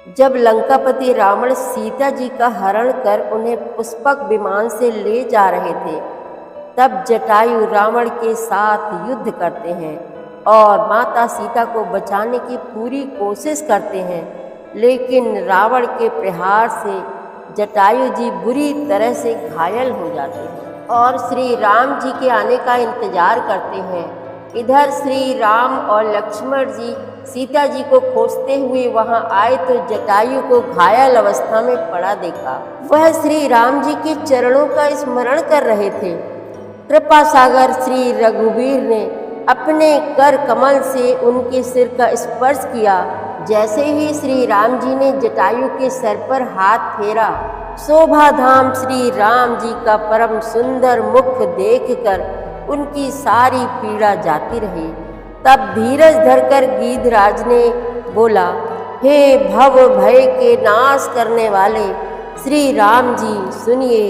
जब लंकापति रावण सीता जी का हरण कर उन्हें पुष्पक विमान से ले जा रहे थे, तब जटायु रावण के साथ युद्ध करते हैं और माता सीता को बचाने की पूरी कोशिश करते हैं, लेकिन रावण के प्रहार से जटायु जी बुरी तरह से घायल हो जाते हैं और श्री राम जी के आने का इंतजार करते हैं। इधर श्री राम और लक्ष्मण जी सीता जी को खोजते हुए वहां आए तो जटायु को घायल अवस्था में पड़ा देखा। वह श्री राम जी के चरणों का स्मरण कर रहे थे। कृपा सागर श्री रघुवीर ने अपने कर कमल से उनके सिर का स्पर्श किया। जैसे ही श्री राम जी ने जटायु के सर पर हाथ फेरा, शोभा धाम श्री राम जी का परम सुंदर मुख देखकर उनकी सारी पीड़ा जाती रही। तब धीरज धरकर गीधराज ने बोला, हे भव भय के नाश करने वाले श्री राम जी सुनिए।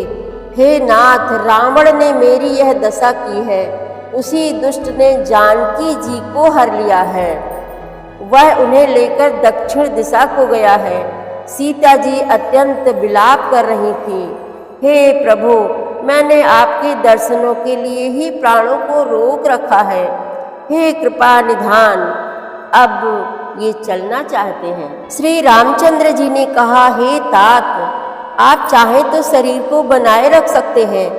हे नाथ, रावण ने मेरी यह दशा की है। उसी दुष्ट ने जानकी जी को हर लिया है। वह उन्हें लेकर दक्षिण दिशा को गया है। सीता जी अत्यंत विलाप कर रही थी। हे प्रभु, मैंने आपके दर्शनों के लिए ही प्राणों को रोक रखा है। हे कृपा निधान, अब ये चलना चाहते हैं। श्री रामचंद्र जी ने कहा, हे तात, आप चाहें तो शरीर को बनाए रख सकते हैं।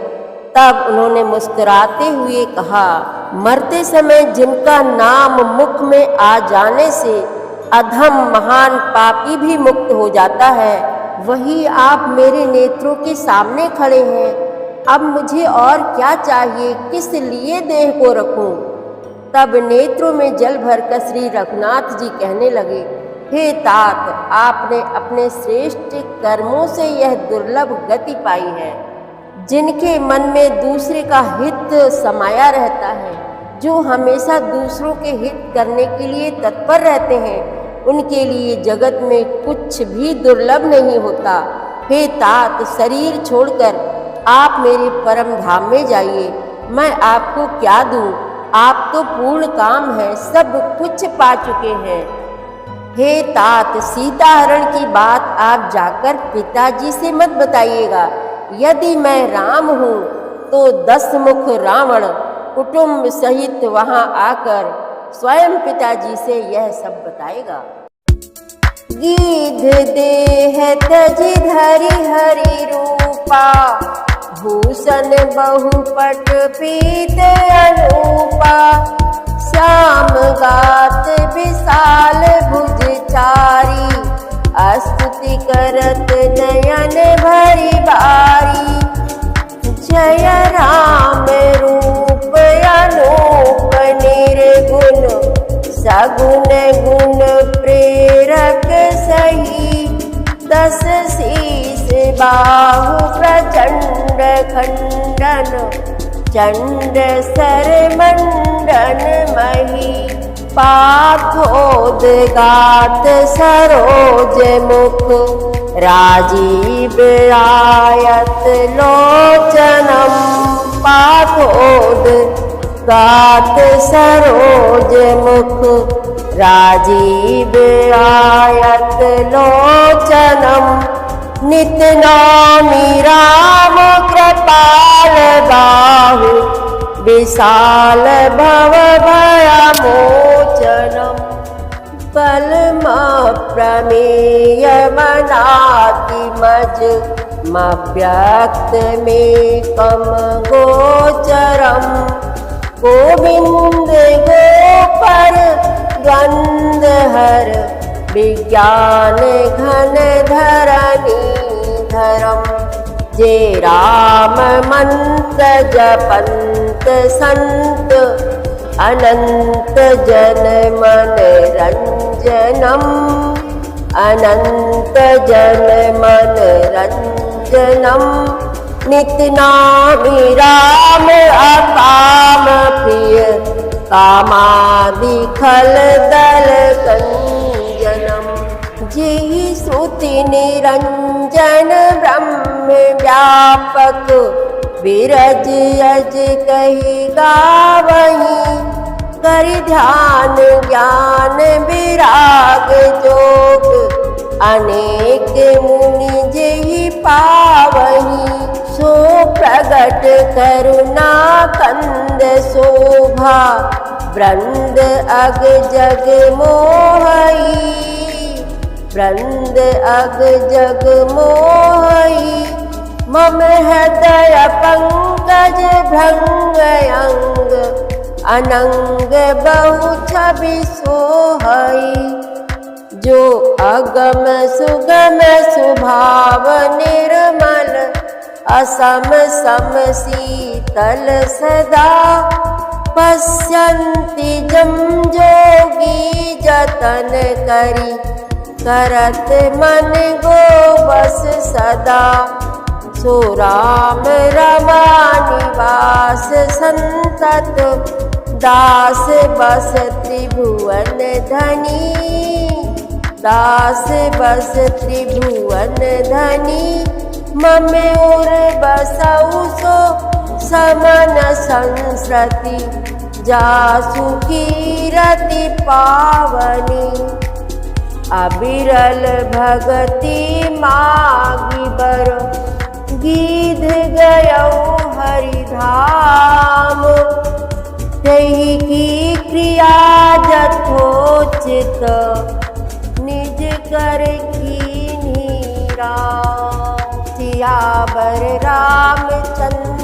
तब उन्होंने मुस्कुराते हुए कहा, मरते समय जिनका नाम मुख में आ जाने से अधम महान पापी भी मुक्त हो जाता है, वही आप मेरे नेत्रों के सामने खड़े हैं। अब मुझे और क्या चाहिए, किस लिए देह को रखूं? तब नेत्रों में जल भरकर श्री रघुनाथ जी कहने लगे, हे तात, आपने अपने श्रेष्ठ कर्मों से यह दुर्लभ गति पाई है। जिनके मन में दूसरे का हित समाया रहता है, जो हमेशा दूसरों के हित करने के लिए तत्पर रहते हैं, उनके लिए जगत में कुछ भी दुर्लभ नहीं होता। हे तात, शरीर छोड़कर आप मेरे परम धाम में जाइए। मैं आपको क्या दूं? आप तो पूर्ण काम है, सब कुछ पा चुके हैं। हे तात, सीता हरण की बात आप जाकर पिताजी से मत बताइएगा। यदि मैं राम हूँ तो 10 मुख रावण कुटुंब सहित वहां आकर स्वयं पिताजी से यह सब बताएगा। गीध देह तजि धरि हरि रूपा, भूषण बहुपट पीत अनूपा। श्याम गात विशाल भुज चारी, स्तुति करत नयन भरि बारी। जय राम रूप अनूप निर्गुण, सगुण गुण प्रेरक सही। 10 शीस बाहु प्रचंड खंडन, चंड सर मंडन मही। पाथोदगात सरोज मुख, राजीव आयत लोचनम। पाथोदगात सरोज मुख, राजीव आयत लोचनम। नित नौमि राम कृपाल बाहु, विशाल भव भयमोचनम। बलमप्रमेय मनादिमज, मव्यक्त मेकम गोचरम। गोविंद गोपर गंधहर, विज्ञान घन धरणी धरम। जे राम मंत्र जपंत संत, अनंत जन मन रंजनम। अनंत जन मन रंजनम। नित नामि राम अकाम प्रिय, कामादि खल दल कंजनम। जेहि श्रुति निरंजन ब्रह्म व्यापक, विरज यज कहि गावहीं। कर ध्यान ज्ञान विराग जोग, अनेक मुनि जेहि पावही, सो प्रगट करुणा कंद शोभा, वृंद अग जग मोहई, वृंद अग जग मोहई। मम हृदय पंकज भृंग अंग, अनंग बहु छवि सोहई। जो अगम सुगम स्वभाव निर्मल, असम सम शीतल सदा, पश्यन्ति जम जोगी जतन करी, करत मन गोवश सदा। सो राम रमा निवास संतत, दास बस त्रिभुवन धनी, दास बस त्रिभुवन धनी। मम उर बसउ सो समन संसृति, जासु कीरति पावनी। अबिरल भगति मागी बर, गीध गयऊ हरिधाम। तहि की क्रिया जथोचित, निज कर कीन्ही राम। सियावर रामचंद्र